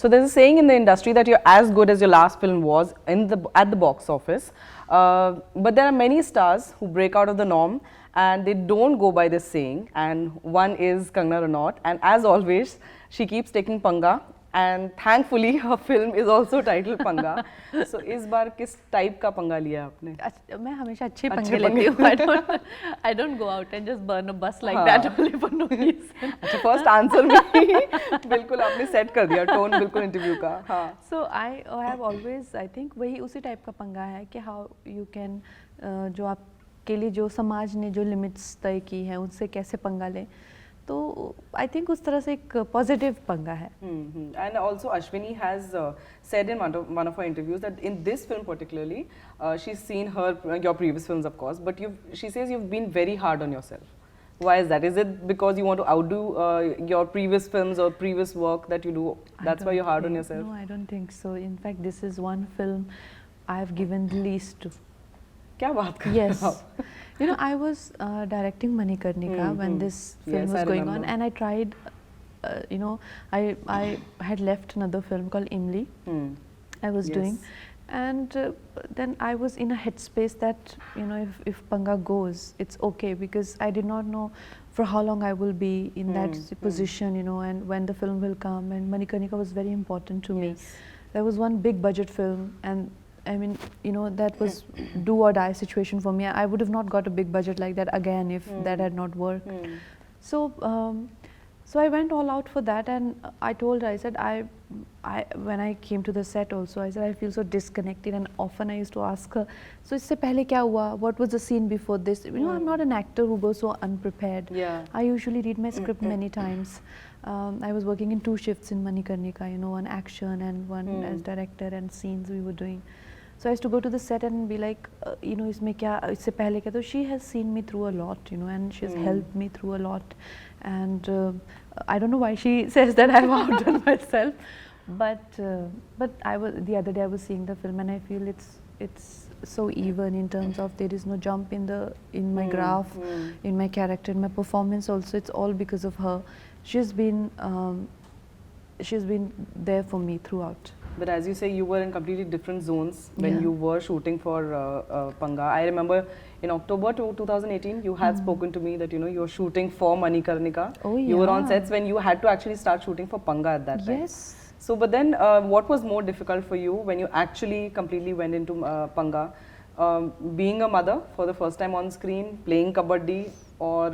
So there's a saying in the industry that you're as good as your last film was at the box office. But there are many stars who break out of the norm and they don't go by this saying. And one is Kangana Ranaut. And as always, she keeps taking Panga. And thankfully, her film is also titled Panga. So, इस बार किस type का पंगा लिया आपने? मैं हमेशा अच्छे पंगे लेती हूँ. I don't go out and just burn a bus like that only for no reason. अच्छा, first answer में ही बिल्कुल आपने set कर दिया tone बिल्कुल interview का. हाँ. So I have always, I think वही उसी type का पंगा है कि how you can जो आपके लिए जो समाज ने जो limits तय की हैं उनसे कैसे पंगा लें. तो I think उस तरह से एक positive पंगा है. And also Ashwini has said in one of her interviews that in this film particularly, she's seen your previous films of course, but she says you've been very hard on yourself. Why is that? Is it because you want to outdo your previous films or previous work that you do? That's why you're hard on yourself? No, I don't think so. In fact, this is one film I've given the least to. क्या बात कर रहे हो? Yes. You know, I was directing Manikarnika when this film was going on, and I tried, you know, I had left another film called Imli. I was doing, and then I was in a headspace that, you know, if Panga goes, it's okay, because I did not know for how long I will be in that position, you know, and when the film will come, and Manikarnika was very important to me. There was one big budget film, and I mean, you know, that was do or die situation for me. I would have not got a big budget like that again if that had not worked. So, so I went all out for that, and I told her, I said, when I came to the set also, I said, I feel so disconnected, and often I used to ask her, so isse pehle kya hua? What was the scene before this? You know, I'm not an actor who goes so unprepared. I usually read my script many times. I was working in 2 shifts in Manikarnika, you know, one action and one as director, and scenes we were doing. So I used to go to the set and be like, you know, isme kya, isse pehle kya? So she has seen me through a lot, you know, and she's helped me through a lot. And I don't know why she says that I've outdone myself, but the other day I was seeing the film, and I feel it's so even in terms of there is no jump in my graph, in my character, in my performance also. It's all because of her. She's been there for me throughout. But as you say, you were in completely different zones when you were shooting for Panga. I remember in October 2018, you had spoken to me that, you know, you were shooting for Manikarnika. Oh, yeah. You were on sets when you had to actually start shooting for Panga at that time. Yes. So, but then what was more difficult for you when you actually completely went into Panga? Being a mother for the first time on screen, playing kabaddi, or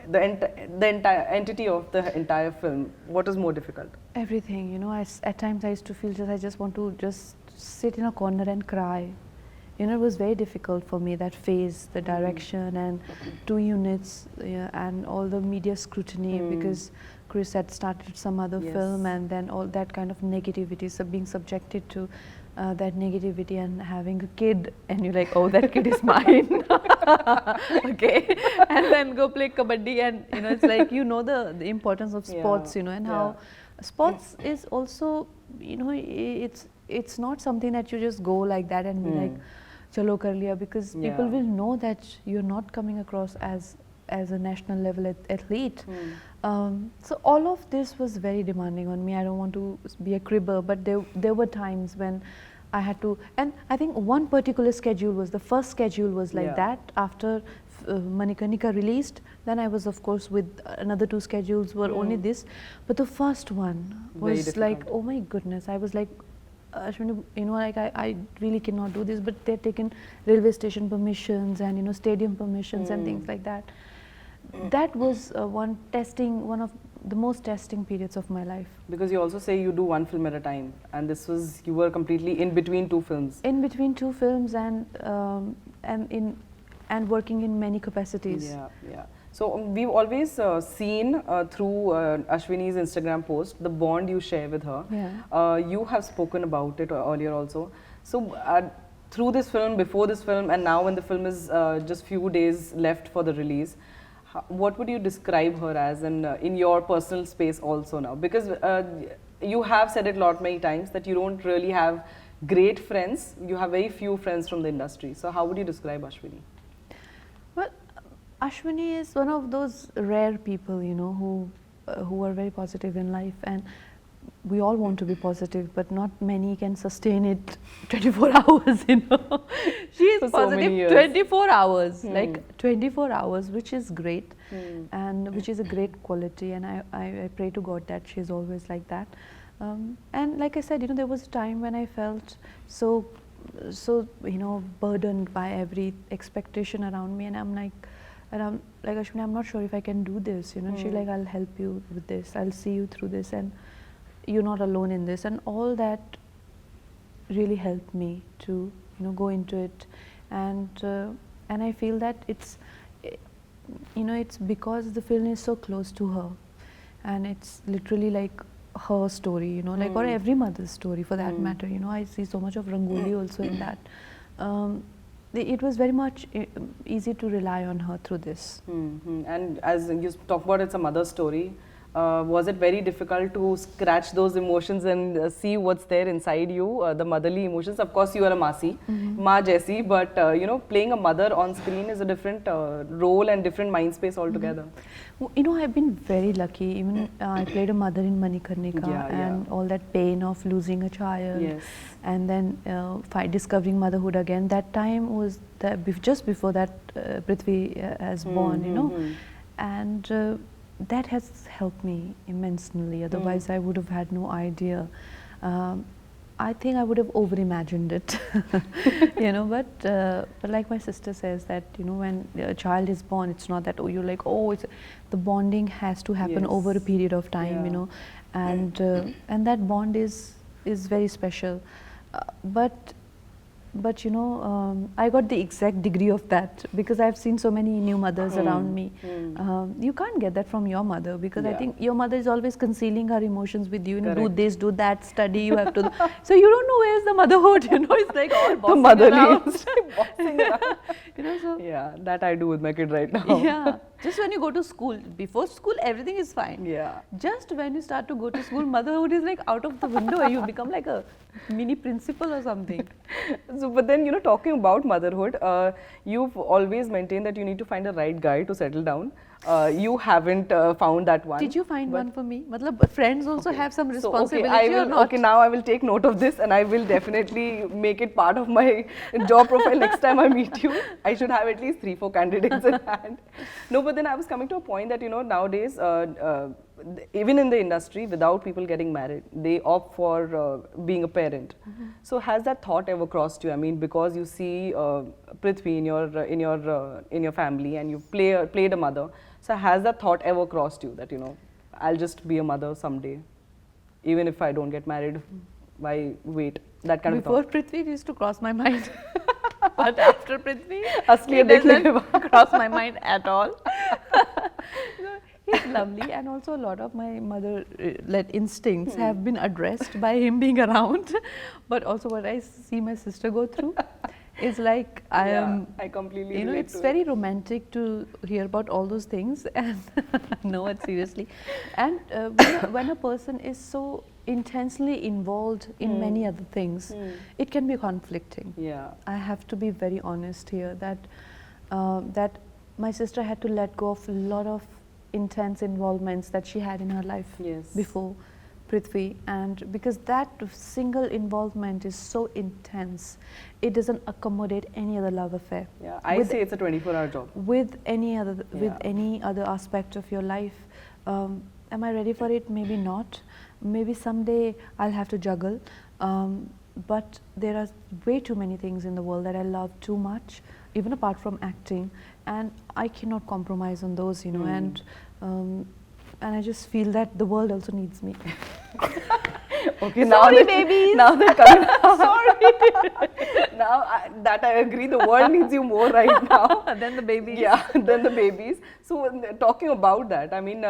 the entire entity of the entire film? What is more difficult? Everything, you know. At times I used to feel I just want to just sit in a corner and cry. You know, it was very difficult for me, that phase, the direction and 2 units, and all the media scrutiny, because Chris had started some other film, and then all that kind of negativity, so being subjected to that negativity, and having a kid, and you're like, oh, that kid is mine. Okay. And then go play kabaddi, and, you know, it's like, you know, the importance of sports, you know, and how sports is also, you know, it's not something that you just go like that and be like, chalo kar liya, because people will know that you're not coming across as a national level athlete. So all of this was very demanding on me. I don't want to be a cribber, but there were times when I had to, and I think one particular schedule was, the first schedule was like that. After Manikarnika released, then I was, of course, with another 2 schedules were only this, but the first one was like, oh my goodness, I was like, Ashwini, you know, like I really cannot do this, but they're taken railway station permissions and, you know, stadium permissions and things like that. That was one of the most testing periods of my life. Because you also say you do 1 film at a time, and this was, you were completely in between 2 films. In between 2 films, and working in many capacities. So we've always seen through Ashwini's Instagram post the bond you share with her. You have spoken about it earlier also. So through this film, before this film, and now when the film is just few days left for the release, what would you describe her as in your personal space also now? Because you have said it many times that you don't really have great friends. You have very few friends from the industry. So how would you describe Ashwini? Well, Ashwini is one of those rare people, you know, who are very positive in life, and we all want to be positive, but not many can sustain it 24 hours, you know. She is For so positive many years. 24 hours, like 24 hours, which is great and which is a great quality, and I pray to God that she is always like that. And like I said, you know, there was a time when I felt so, you know, burdened by every expectation around me, and I'm like, Ashwini, I'm not sure if I can do this, you know. She's like, I'll help you with this, I'll see you through this, and you're not alone in this, and all that really helped me to, you know, go into it. And I feel that it's, you know, it's because the film is so close to her, and it's literally like her story, you know, like, or every mother's story for that matter, you know. I see so much of Rangoli also in that. It was very much easy to rely on her through this. And as you talk about, it's a mother's story. Was it very difficult to scratch those emotions and see what's there inside you, the motherly emotions? Of course, you are a Masi, Ma Jaisi, but you know, playing a mother on screen is a different role and different mind space altogether. Well, you know, I've been very lucky. Even I played a mother in Manikarnika, and all that pain of losing a child, and then discovering motherhood again. That time was just before that Prithvi has born, you know, and that has helped me immensely. Otherwise, I would have had no idea. I think I would have over-imagined it, you know. But like my sister says, that, you know, when a child is born, it's not that, oh, you're like, oh, it's, the bonding has to happen over a period of time, you know, and that bond is very special. But you know, I got the exact degree of that because I've seen so many new mothers around me. You can't get that from your mother, because I think your mother is always concealing her emotions with you. You know, do this, do that, study. You have to. So you don't know where's the motherhood. You know, it's like all bossing around. Bossing around. You know, so yeah, that I do with my kid right now. Yeah, just when you go to school, before school everything is fine. Yeah. Just when you start to go to school, motherhood is like out of the window. You become like a mini principal or something. So, but then, you know, talking about motherhood, you've always maintained that you need to find a right guy to settle down. You haven't found that one. Did you find one for me? Matlab, friends also have some responsibility, so, okay, or not? Okay, now I will take note of this and I will definitely make it part of my job profile next time I meet you. I should have at least 3-4 candidates in hand. No, but then I was coming to a point that, you know, nowadays, even in the industry, without people getting married, they opt for being a parent. So has that thought ever crossed you? I mean, because you see Prithvi in your family, and you played a mother. So has that thought ever crossed you that, you know, I'll just be a mother someday, even if I don't get married? Why wait? That kind Before of thought. Prithvi, it used to cross my mind. But after Prithvi, it doesn't cross my mind at all. He's lovely, and also a lot of my mother-led instincts have been addressed by him being around. But also what I see my sister go through is like, I completely you know, relate it's to very it. romantic to hear about all those things, and no, it seriously. And when a person is so intensely involved in many other things, it can be conflicting. Yeah. I have to be very honest here that that my sister had to let go of a lot of intense involvements that she had in her life before Prithvi, and because that single involvement is so intense, it doesn't accommodate any other love affair. Yeah, I say it's a 24-hour job. With any other aspect of your life. Am I ready for it? Maybe not. Maybe someday I'll have to juggle. But there are way too many things in the world that I love too much, even apart from acting, and I cannot compromise on those, you know. And I just feel that the world also needs me. Okay, sorry, babies. Now they're coming out. Sorry. Now that I agree, the world needs you more right now than the babies. Yeah, than the babies. So talking about that, I mean,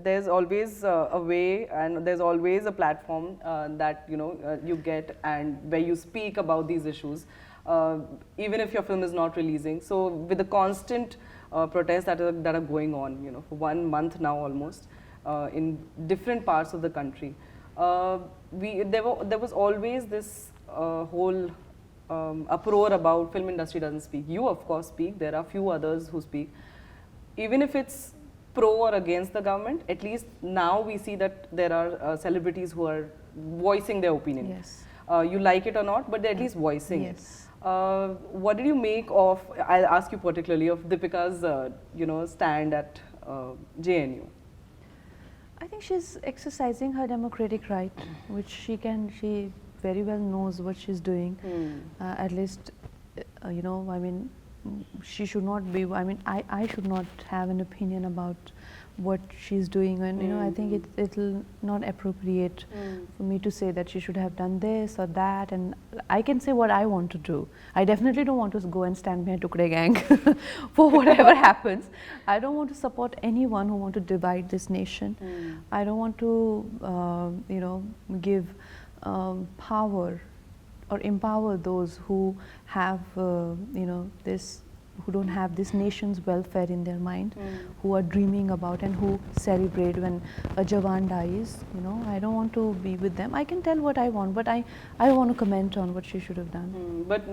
there's always a way, and there's always a platform that, you know, you get, and where you speak about these issues, even if your film is not releasing. So with the constant protests that are going on, you know, for 1 month now almost, in different parts of the country, there was always this whole uproar about film industry doesn't speak. You of course speak. There are few others who speak. Even if it's pro or against the government. At least now we see that there are celebrities who are voicing their opinion. Yes. You like it or not, but they're at least voicing it. Yes. What did you make of, I'll ask you particularly, of Deepika's, stand at JNU? I think she's exercising her democratic right, which she very well knows what she's doing. At least, I mean, she should not be, I mean, I should not have an opinion about what she's doing, and I think it'll not appropriate for me to say that she should have done this or that, and I can say what I want to do. I definitely don't want to go and stand behind Tukde gang for whatever happens. I don't want to support anyone who want to divide this nation. I don't want to give power or empower those who have who don't have this nation's welfare in their mind, who are dreaming about and who celebrate when a Jawan dies. I don't want to be with them. I can tell what I want, but I want to comment on what she should have done. But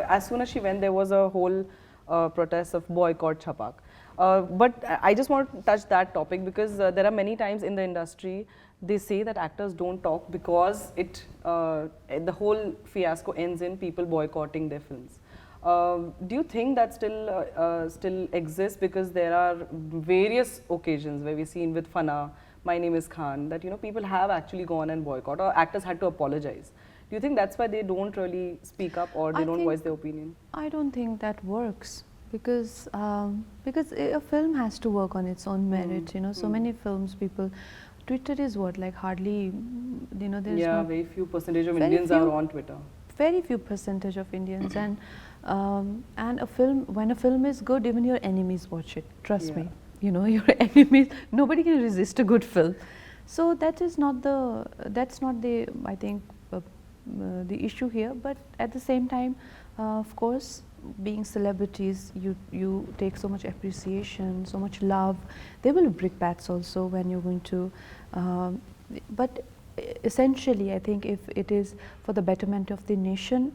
as soon as she went, there was a whole protest of boycott Chhapak. But I just want to touch that topic because there are many times in the industry they say that actors don't talk because the whole fiasco ends in people boycotting their films. Do you think that still exists, because there are various occasions where we've seen with Fana, My Name is Khan, that people have actually gone and boycott, or actors had to apologize. Do you think that's why they don't really speak up, or they don't voice their opinion? I don't think that works, because a film has to work on its own merit. So many films, Twitter is what, like hardly, there's very few percentage of Indians are on Twitter. Very few percentage of Indians, and when a film is good, even your enemies watch it. Trust me, your enemies. Nobody can resist a good film. So that's not the I think the issue here. But at the same time, of course, being celebrities, you take so much appreciation, so much love. There will be brickbats also when you're going to, but essentially, I think if it is for the betterment of the nation,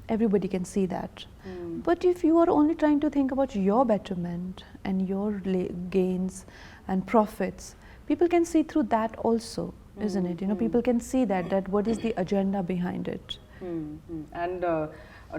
everybody can see that. But if you are only trying to think about your betterment and your gains and profits, people can see through that also, isn't it? People can see that what is the agenda behind it. And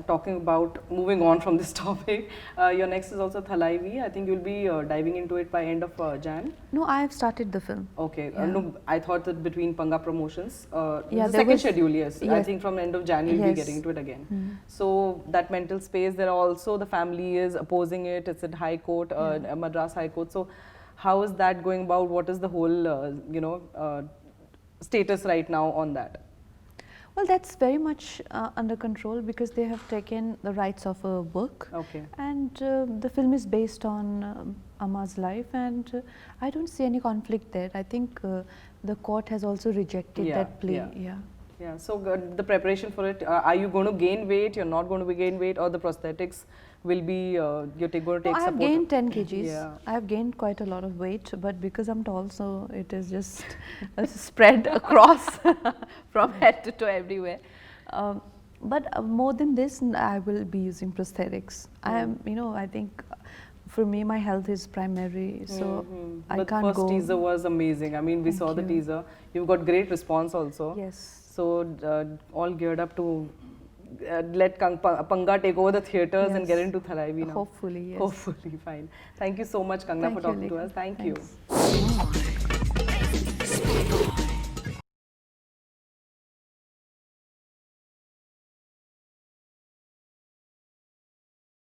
talking about moving on from this topic, your next is also Thalaivi. I think you'll be diving into it by end of Jan. No, I have started the film. Okay. Yeah. No, I thought that between Panga promotions, yeah, the second schedule, yes. Yes. I think from end of Jan you'll be getting into it again. So that mental space, there are also the family is opposing it. It's at High Court, Madras High Court. So how is that going about? What is the whole status right now on that? Well, that's very much under control, because they have taken the rights of a book. Okay. And the film is based on Amma's life, and I don't see any conflict there. I think the court has also rejected that plea. Yeah. So the preparation for it, are you going to gain weight? You're not going to gain weight, or the prosthetics will be you're going to take support? I have gained 10 kgs. Yeah. I have gained quite a lot of weight, but because I'm tall, so it is just spread across from head to toe everywhere. But more than this, I will be using prosthetics. I am, I think for me, my health is primary, so I can't go. The first teaser was amazing. I mean, we saw the teaser. You've got great response also. Yes. So all geared up to let Panga take over the theatres and get into Thalaivi now. Hopefully, yes. Hopefully, fine. Thank you so much, Kangana, for talking to us. Thank Thanks. you.